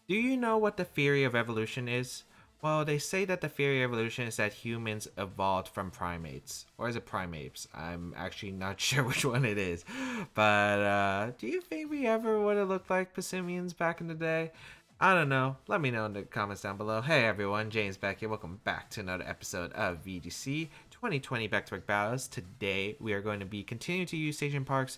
Do you know what the theory of evolution is? Well, they say that the theory of evolution is that humans evolved from primates. Or is it primates? I'm actually not sure which one it is. But do you think we ever would have looked like Passimians back in the day? I don't know. Let me know in the comments down below. Hey everyone, James Baek here. Welcome back to another episode of VGC 2020 Back-to-Back Battles. Today we are going to be continuing to use Station Park's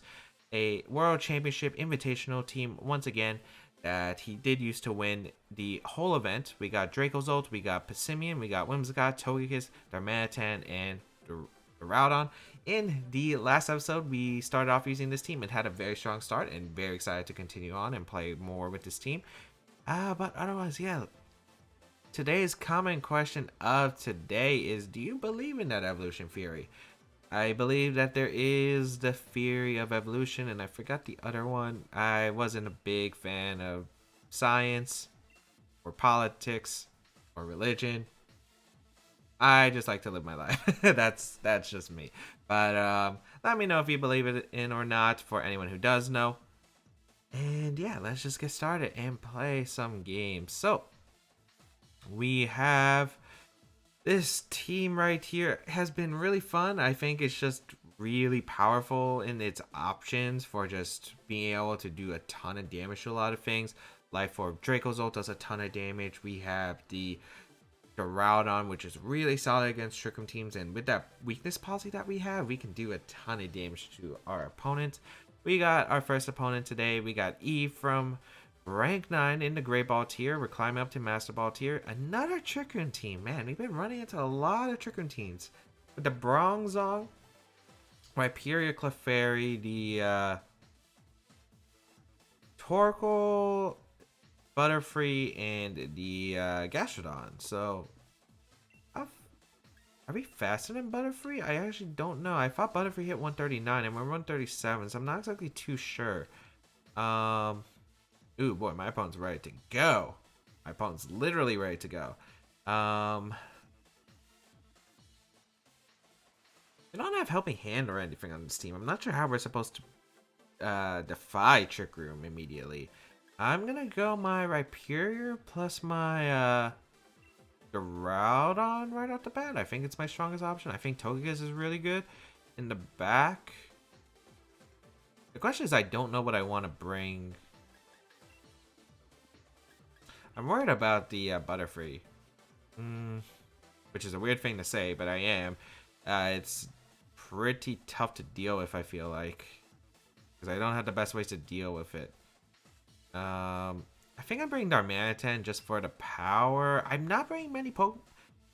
a World Championship Invitational team once again that he did used to win the whole event. We got Dracozolt, we got Passimian, we got Whimsicott, Togekiss, Darmanitan, and Duraludon. In the last episode, we started off using this team and had a very strong start and very excited to continue on and play more with this team. But otherwise, yeah. Today's common question of today is, do you believe in that evolution theory? I believe that there is the theory of evolution, and I forgot the other one. I wasn't a big fan of science or politics or religion. I just like to live my life. that's just me. But let me know if you believe it in or not for anyone who does know. And yeah, let's just get started and play some games. So we have this team right here. Has been really fun. I think it's just really powerful in its options for just being able to do a ton of damage to a lot of things. Life Orb Dracozolt does a ton of damage. We have the Gardevoir, which is really solid against Trick Room teams, and with that weakness policy that we have, we can do a ton of damage to our opponents. We got our first opponent today. We got E from rank 9 in the Great Ball tier. We're climbing up to Master Ball tier. Another Trick Room team. Man, we've been running into a lot of Trick Room teams. With the Bronzong, Rhyperior Clefairy, the Torkoal, Butterfree, and the Gastrodon. So, are we faster than Butterfree? I actually don't know. I thought Butterfree hit 139 and we're 137, so I'm not exactly too sure. Ooh, boy, my opponent's ready to go. My opponent's literally ready to go. We don't have Helping Hand or anything on this team. I'm not sure how we're supposed to defy Trick Room immediately. I'm gonna go my Rhyperior plus my Duraludon right off the bat. I think it's my strongest option. I think Togekiss is really good in the back. The question is, I don't know what I want to bring. I'm worried about the Butterfree, which is a weird thing to say, but I am. It's pretty tough to deal with, I feel like, because I don't have the best ways to deal with it. I think I'm bringing Darmanitan just for the power. I'm not bringing many Pokemon.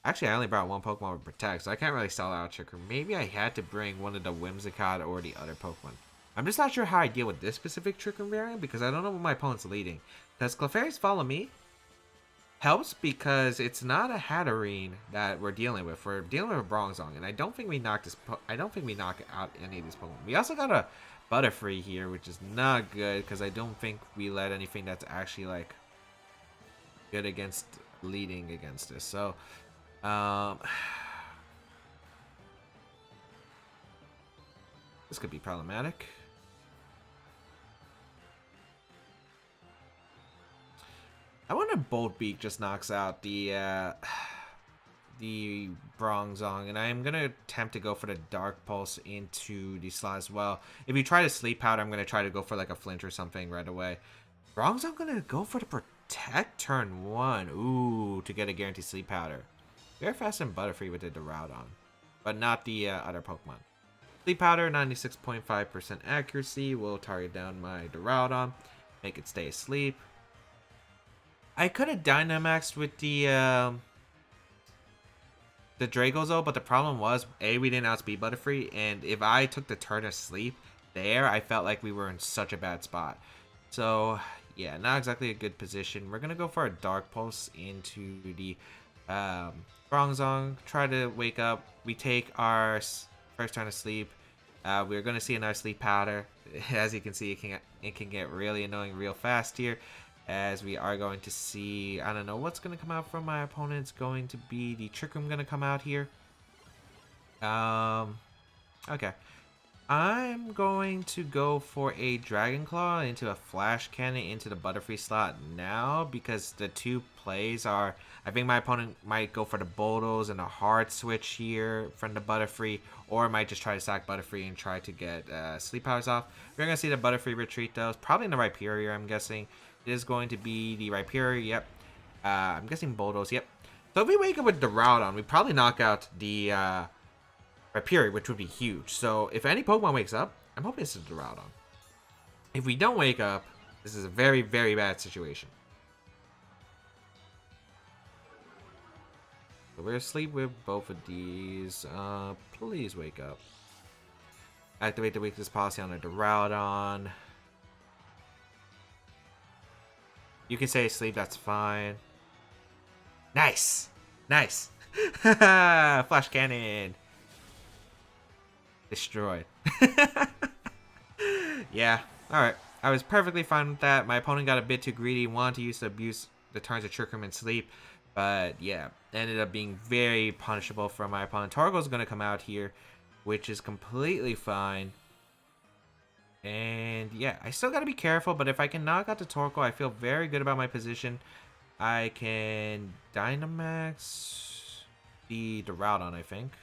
Actually, I only brought one Pokemon with Protect, so I can't really sell out Trick Room. Maybe I had to bring one of the Whimsicott or the other Pokemon. I'm just not sure how I deal with this specific Trick Room variant because I don't know what my opponent's leading. Does Clefairy's Follow Me? Helps because it's not a Hatterene that we're dealing with. We're dealing with a Bronzong, and I don't think we knock I don't think we knock out any of these Pokemon. We also got a Butterfree here, which is not good because I don't think we let anything that's actually like good against leading against us. So, this could be problematic. I wonder if Bolt Beak just knocks out the Bronzong, and I'm gonna attempt to go for the Dark Pulse into the slot as well. If you try to Sleep Powder, I'm gonna try to go for like a flinch or something right away. Bronzong gonna go for the Protect turn 1. Ooh, to get a guaranteed Sleep Powder. Very fast and Butterfree with the Duraludon, but not the other Pokemon. Sleep Powder, 96.5% accuracy. Will target down my Duraludon, make it stay asleep. I could have Dynamaxed with the Dracozolt, but the problem was, A, we didn't outspeed Butterfree, and if I took the turn of sleep there, I felt like we were in such a bad spot. So, yeah, not exactly a good position. We're going to go for a Dark Pulse into the Bronzong, try to wake up. We take our first turn of sleep. We're going to see another Sleep Powder. As you can see, it can get really annoying real fast here. As we are going to see, I don't know what's going to come out from my opponent. It's going to be the Trick Room going to come out here. Okay. I'm going to go for a Dragon Claw into a Flash Cannon into the Butterfree slot now because the two plays are... I think my opponent might go for the Bulldoze and a hard switch here from the Butterfree, or might just try to sack Butterfree and try to get Sleep Powers off. We're going to see the Butterfree retreat though. It's probably in the Rhyperior, I'm guessing. It is going to be the Rhyperior, yep. I'm guessing Bulldoze, yep. So if we wake up with the Rhydon, we probably knock out the... Rhyperior, which would be huge. So if any Pokemon wakes up, I'm hoping it's a Rhydon. If we don't wake up, this is a very, very bad situation. So we're asleep with both of these. Please wake up. Activate the weakness policy on a Rhydon. You can say sleep, that's fine. Nice! Nice! Flash Cannon! Destroyed. Yeah, alright. I was perfectly fine with that. My opponent got a bit too greedy, wanted to use the turns of Trick Room and Sleep. But yeah, ended up being very punishable for my opponent. Torko's going to come out here, which is completely fine. And yeah, I still got to be careful, but if I can knock out the Torkoal, I feel very good about my position. I can Dynamax the Rhydon, I think.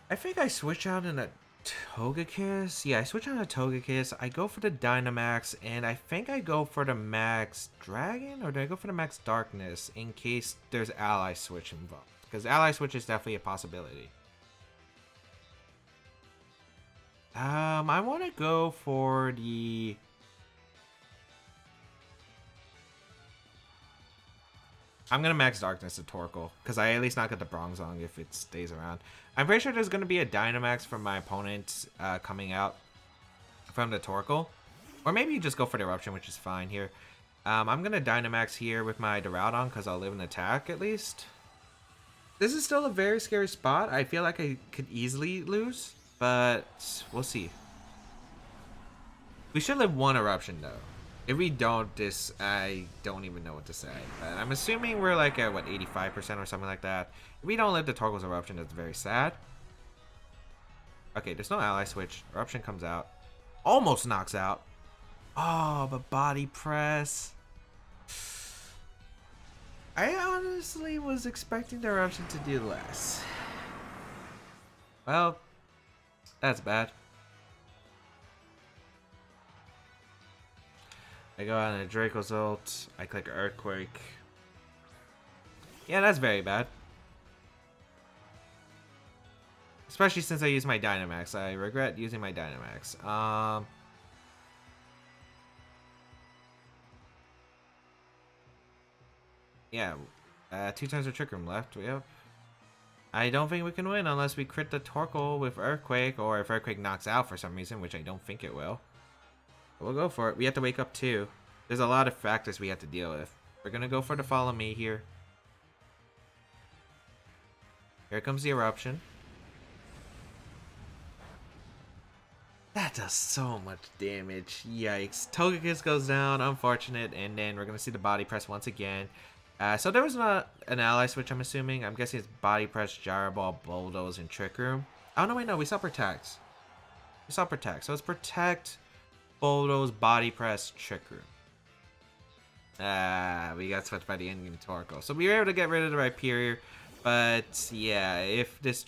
I think I switch out in a Togekiss. Yeah, I switch out a Togekiss. I go for the Dynamax, and I think I go for the Max Dragon, or do I go for the Max Darkness in case there's Ally Switch involved? Because Ally Switch is definitely a possibility. I want to go for the... I'm going to Max Darkness to Torkoal, because I at least not get the Bronzong if it stays around. I'm pretty sure there's going to be a Dynamax from my opponent coming out from the Torkoal. Or maybe you just go for the Eruption, which is fine here. I'm going to Dynamax here with my Rhydon, because I'll live an attack at least. This is still a very scary spot. I feel like I could easily lose, but we'll see. We should live one Eruption, though. If we don't, I don't even know what to say. But I'm assuming we're like at, what, 85% or something like that. If we don't live the Torkoal's Eruption, that's very sad. Okay, there's no Ally Switch. Eruption comes out. Almost knocks out. Oh, but Body Press. I honestly was expecting the Eruption to do less. Well, that's bad. I go out on a Draco's ult. I click Earthquake. Yeah, that's very bad. Especially since I used my Dynamax. I regret using my Dynamax. Yeah, 2 times of Trick Room left. Yep. I don't think we can win unless we crit the Torkoal with Earthquake, or if Earthquake knocks out for some reason, which I don't think it will. We'll go for it. We have to wake up too. There's a lot of factors we have to deal with. We're gonna go for the Follow Me here. Here comes the Eruption. That does so much damage. Yikes. Togekiss goes down, unfortunate, and then we're gonna see the Body Press once again. So there was not an Ally Switch, I'm assuming. I'm guessing it's Body Press, Gyro Ball, Bulldoze, and Trick Room. Oh no, wait, no, we saw Protect. We saw Protect. So it's Protect, Bulldoze, Body Press, Trick Room. We got switched by the endgame Torkoal. So we were able to get rid of the Rhyperior. But yeah, if this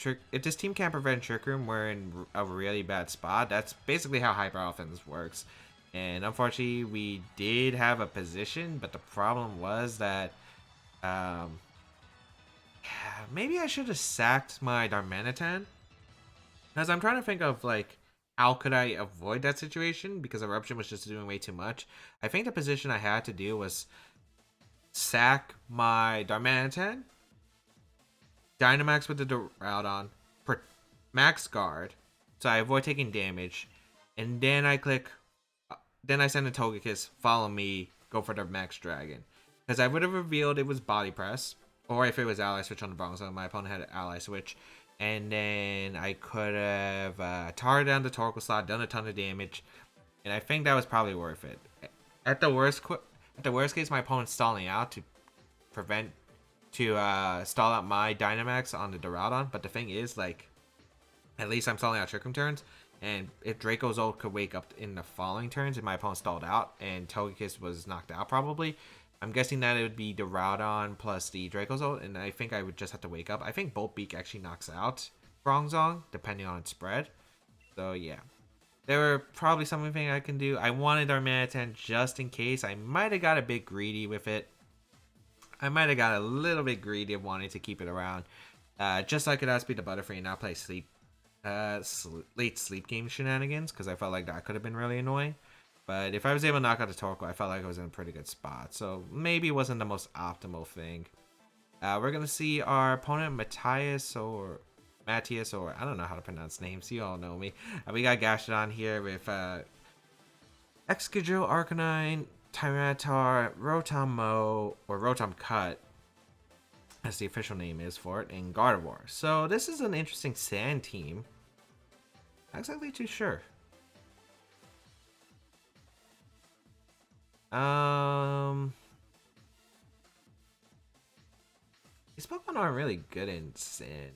team can't prevent Trick Room, we're in a really bad spot. That's basically how Hyper Offense works. And unfortunately, we did have a position, but the problem was that maybe I should have sacked my Darmanitan. Because I'm trying to think of like, how could I avoid that situation? Because Eruption was just doing way too much. I think the position I had to do was sack my Darmanitan, Dynamax with the Rhydon, Max Guard, so I avoid taking damage, and then I click, then I send a Togekiss, Follow Me, go for the Max Dragon. Because I would have revealed it was Body Press, or if it was Ally Switch on the Bronzong, my opponent had an Ally Switch. And then I could have tarred down the Torkoal slot, done a ton of damage, and I think that was probably worth it. At the worst case, my opponent's stalling out to prevent to stall out my Dynamax on the Duraludon. But the thing is, like, at least I'm stalling out Trick Room turns. And if Draco's ult could wake up in the following turns, if my opponent stalled out and Togekiss was knocked out probably, I'm guessing that it would be the Duraludon plus the Draco's ult, and I think I would just have to wake up. I think Bolt Beak actually knocks out Bronzong, depending on its spread. So yeah. There were probably something I can do. I wanted our Manatan just in case. I might have got a bit greedy with it. I might have got a little bit greedy of wanting to keep it around. Just so I could outspeed the Butterfree and not play late sleep game shenanigans, because I felt like that could have been really annoying. But if I was able to knock out the Torkoal, I felt like I was in a pretty good spot. So maybe it wasn't the most optimal thing. We're going to see our opponent Matthias, or I don't know how to pronounce names. You all know me. We got Gastrodon here with Excadrill, Arcanine, Tyranitar, Rotom-Mow, or Rotom Cut, as the official name is for it, and Gardevoir. So this is an interesting sand team. Not exactly too sure. These Pokemon aren't really good in sand.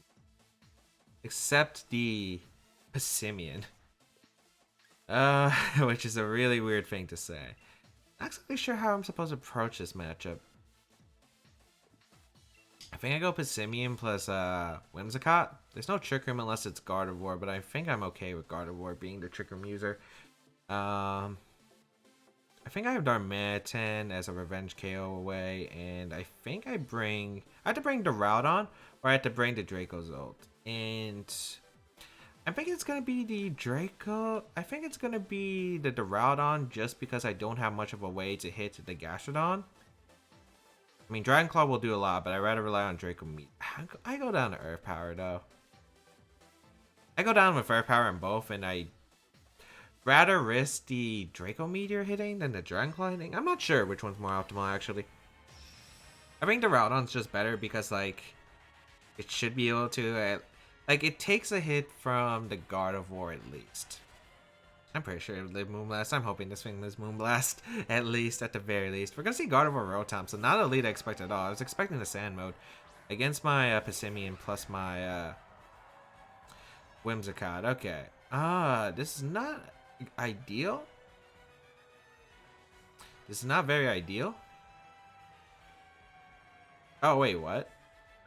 Except the Passimian. Which is a really weird thing to say. Not exactly sure how I'm supposed to approach this matchup. I think I go Passimian plus Whimsicott. There's no Trick Room unless it's Gardevoir, but I think I'm okay with Gardevoir being the Trick Room user. I think I have Darmanitan as a revenge KO away, and I think I have to bring the Duraludon, or I have to bring the Draco's ult. And I think it's going to be the Draco. I think it's going to be the Duraludon just because I don't have much of a way to hit the Gastrodon. I mean, Dragon Claw will do a lot, but I'd rather rely on Draco Meat. I go down to Earth Power, though. I go down with Earth Power in both, and I rather risk the Draco Meteor hitting than the Dragon Claw hitting. I'm not sure which one's more optimal, actually. I think the Duraludon's just better because, like, it should be able to... like, it takes a hit from the Gardevoir at least. I'm pretty sure it would live Moonblast. I'm hoping this thing lives Moonblast, at least, at the very least. We're going to see Gardevoir Rotom, so not a lead I expected at all. I was expecting the Sand mode against my Passimian plus my Whimsicott. Okay. This is not ideal. This is not very ideal. Oh, wait, what?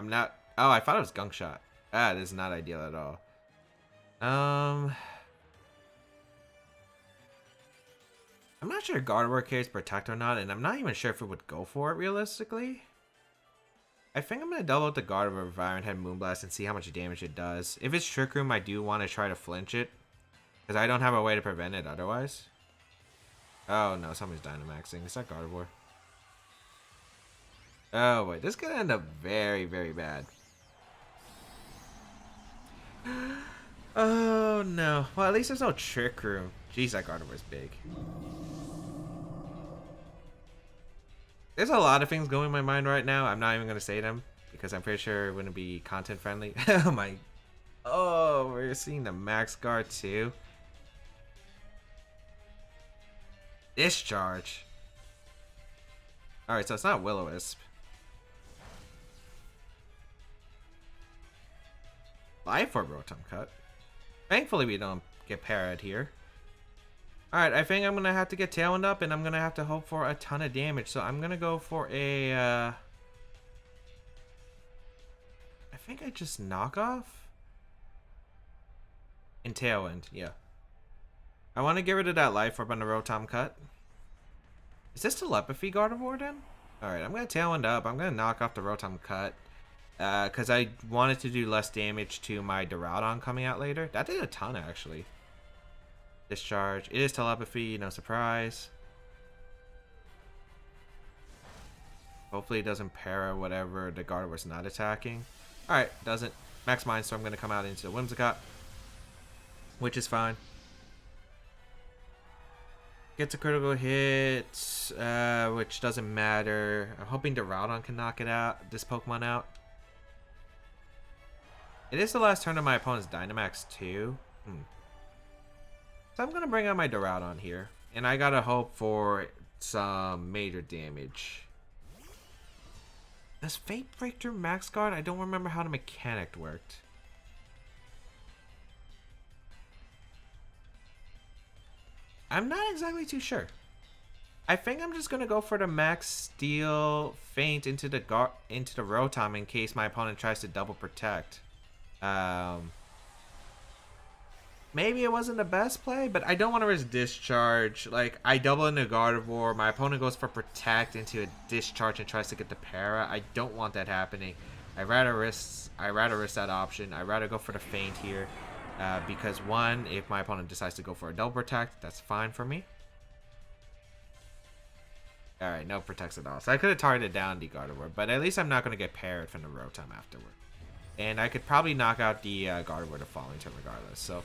I'm not... Oh, I thought it was Gunk Shot. This is not ideal at all. I'm not sure if Gardevoir carries Protect or not, and I'm not even sure if it would go for it realistically. I think I'm going to double up the Gardevoir with Iron Head Moonblast and see how much damage it does. If it's Trick Room, I do want to try to flinch it, because I don't have a way to prevent it otherwise. Oh no, somebody's Dynamaxing. Is that Gardevoir? Oh wait, this could end up very, very bad. Oh no. Well, at least there's no Trick Room. Jeez, that Gardevoir's big. There's a lot of things going in my mind right now. I'm not even going to say them because I'm pretty sure it wouldn't be content friendly. Oh my. Oh, we're seeing the Max Guard too. Discharge. Alright, so it's not Will-O-Wisp. Life Orb Rotom Cut. Thankfully we don't get parried here. Alright, I think I'm going to have to get Tailwind up, and I'm going to have to hope for a ton of damage. So I'm going to go for a... I think I just knock off? And Tailwind, yeah. I want to get rid of that Life Orb on the Rotom Cut. Is this Telepathy Gardevoir then? Alright, I'm going to Tailwind up. I'm going to knock off the Rotom Cut. Because I wanted to do less damage to my Duraludon coming out later. That did a ton, actually. Discharge. It is Telepathy, no surprise. Hopefully it doesn't para whatever the Gardevoir's not attacking. Alright, doesn't. Max Mindstorm going to come out into the Whimsicott, which is fine. Gets a critical hit, which doesn't matter. I'm hoping Duraludon can knock it out, this Pokemon out. It is the last turn of my opponent's Dynamax too. So I'm going to bring out my Duraludon here. And I got to hope for some major damage. Does Fate break through Max Guard? I don't remember how the mechanic worked. I'm not exactly too sure. I think I'm just gonna go for the Max Steel Feint into the Rotom in case my opponent tries to double protect. Maybe it wasn't the best play, but I don't want to risk discharge. Like, I double into Gardevoir, my opponent goes for protect into a discharge and tries to get the para. I don't want that happening. I'd rather risk that option. I'd rather go for the feint here. Because one, if my opponent decides to go for a double protect, that's fine for me. Alright, no protects at all. So I could have targeted down the Gardevoir, but at least I'm not going to get parried from the Rotom afterward. And I could probably knock out the Gardevoir the following turn regardless. So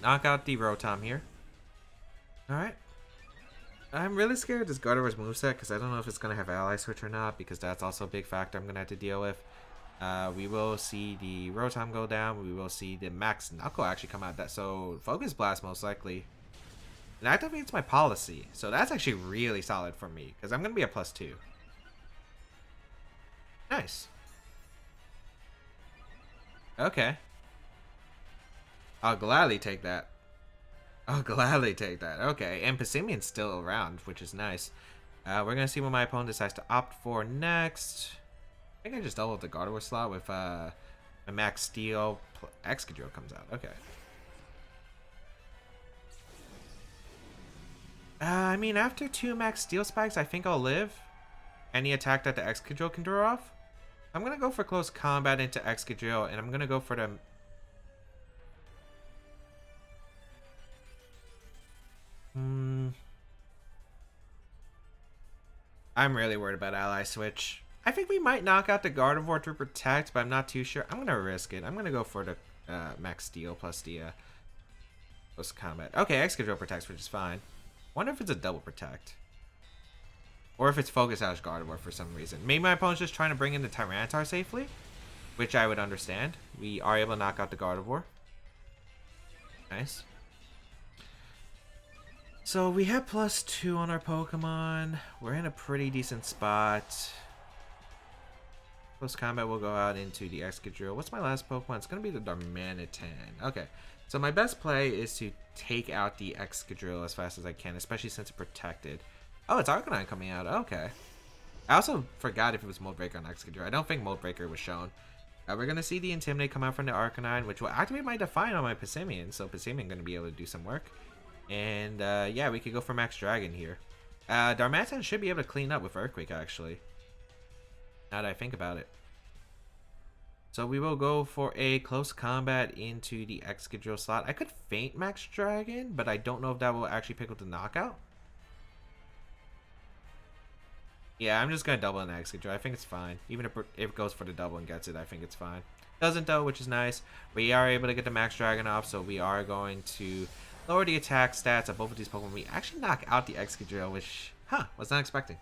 knock out the Rotom here. Alright. I'm really scared of this Gardevoir's moveset because I don't know if it's going to have Ally Switch or not, because that's also a big factor I'm going to have to deal with. We will see the Rotom go down. We will see the Max Knuckle actually come out. So Focus Blast most likely. It activates my policy. So that's actually really solid for me because I'm going to be a +2. Nice. Okay. I'll gladly take that. I'll gladly take that. Okay, and Passimian's still around, which is nice. We're going to see what my opponent decides to opt for next. I think I just doubled the Gardevoir slot with my Max Steel. Excadrill comes out. Okay. I mean, after 2 Max Steel Spikes, I think I'll live. Any attack that the Excadrill can draw off. I'm going to go for close combat into Excadrill, and I'm going to go for the... I'm really worried about Ally Switch. I think we might knock out the Gardevoir through Protect, but I'm not too sure. I'm going to risk it. I'm going to go for the Max Steel plus the close combat. Okay, Excadrill protects, which is fine. Wonder if it's a double protect. Or if it's Focus Sash Gardevoir for some reason. Maybe my opponent's just trying to bring in the Tyranitar safely, which I would understand. We are able to knock out the Gardevoir. Nice. So we have +2 on our Pokemon. We're in a pretty decent spot. Close combat will go out into the Excadrill. What's my last Pokemon? It's going to be the Darmanitan. Okay. So my best play is to take out the Excadrill as fast as I can, especially since it's protected. Oh, it's Arcanine coming out. Okay. I also forgot if it was Mold Breaker on Excadrill. I don't think Mold Breaker was shown. We're going to see the Intimidate come out from the Arcanine, which will activate my Define on my Passimian. So Passimian going to be able to do some work. And yeah, we could go for Max Dragon here. Darmanitan should be able to clean up with Earthquake, actually. Now that I think about it. So we will go for a close combat into the Excadrill slot. I could feint Max Dragon, but I don't know if that will actually pick up the knockout. Yeah, I'm just going to double an Excadrill. I think it's fine. Even if it goes for the double and gets it, I think it's fine. Doesn't though, which is nice. We are able to get the Max Dragon off, so we are going to lower the attack stats of both of these Pokemon. We actually knock out the Excadrill, which, was not expecting.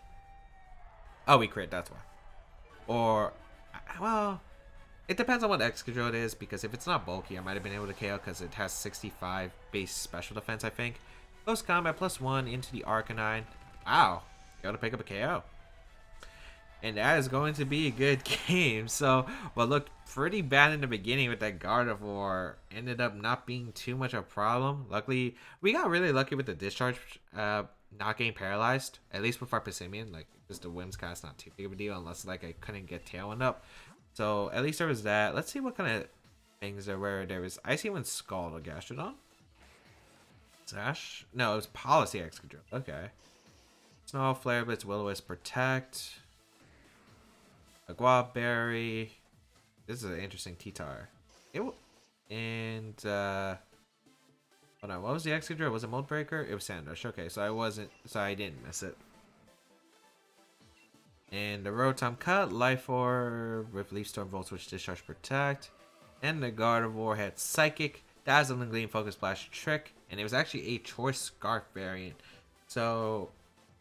Oh, we crit, that's why. Or, well... It depends on what Excadrill it is, because if it's not bulky, I might have been able to KO because it has 65 base special defense, I think. Close combat +1 into the Arcanine. Wow, able to pick up a KO. And that is going to be a good game. So, what looked pretty bad in the beginning with that Gardevoir ended up not being too much of a problem. Luckily, we got really lucky with the discharge not getting paralyzed, at least with our Passimian. Like, just the Whimsicast, not too big of a deal, unless like I couldn't get Tailwind up. So at least there was that. Let's see what kind of things there were. There was Icy Wind Scald or Gastrodon. Sash? No, it was Policy Excadrill. Okay. Snow, Flare Blitz, Will-O-Wisp, Protect. A Guaberry. This is an interesting T-Tar. And hold on, what was the Excadrill? Was it Mold Breaker? It was Sandrush. Okay, so I didn't miss it. And the Rotom cut, Life Orb with Leaf Storm, Volt Switch, Discharge, Protect. And the Gardevoir had Psychic, Dazzling Gleam, Focus Blast, Trick. And it was actually a Choice Scarf variant. So,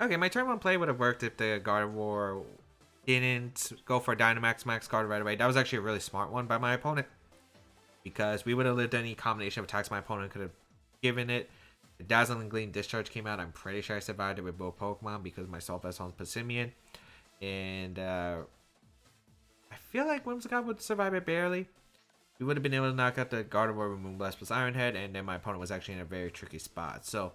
okay, my turn 1 play would have worked if the Gardevoir didn't go for a Dynamax Max card right away. That was actually a really smart one by my opponent. Because we would have lived any combination of attacks my opponent could have given it. The Dazzling Gleam Discharge came out. I'm pretty sure I survived it with both Pokemon because my Assault Vest on Passimian. And I feel like Whimsicott would survive it barely. We would have been able to knock out the Gardevoir with Moonblast plus Iron Head, and then my opponent was actually in a very tricky spot. So,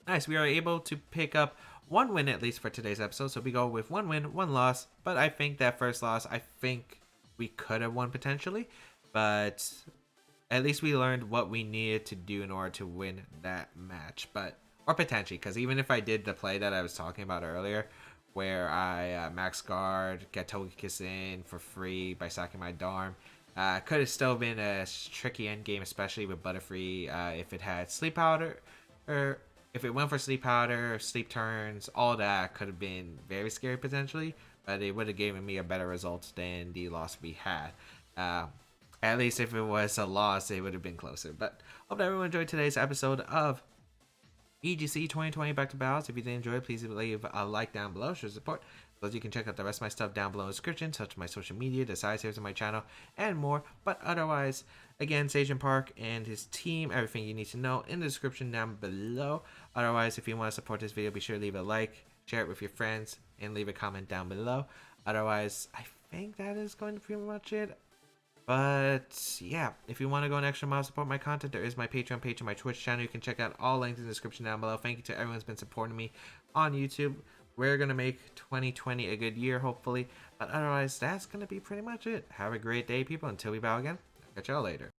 nice. We are able to pick up one win at least for today's episode. So we go with one win, one loss. But I think that first loss, I think we could have won potentially. But at least we learned what we needed to do in order to win that match. Or potentially, because even if I did the play that I was talking about earlier, where I max guard, get Togekiss in for free by sacking my Darm, could have still been a tricky end game, especially with Butterfree if it had Sleep Powder, or if it went for Sleep Powder, Sleep Turns, all that could have been very scary potentially, but it would have given me a better result than the loss we had. At least if it was a loss, it would have been closer. But hope that everyone enjoyed today's episode of VGC 2020 Back to Battles. If you did enjoy it, please leave a like down below, show support. So you can check out the rest of my stuff down below in the description, such as my social media, the side series of my channel, and more. But otherwise, again, Sajin Park and his team, everything you need to know in the description down below. Otherwise, if you want to support this video, be sure to leave a like, share it with your friends, and leave a comment down below. Otherwise, I think that is going to be pretty much it. But yeah, if you want to go an extra mile to support my content, there is my Patreon page and my Twitch channel. You can check out all links in the description down below. Thank you to everyone who's been supporting me on YouTube. We're going to make 2020 a good year, hopefully. But otherwise, that's going to be pretty much it. Have a great day, people. Until we bow again, I'll catch y'all later.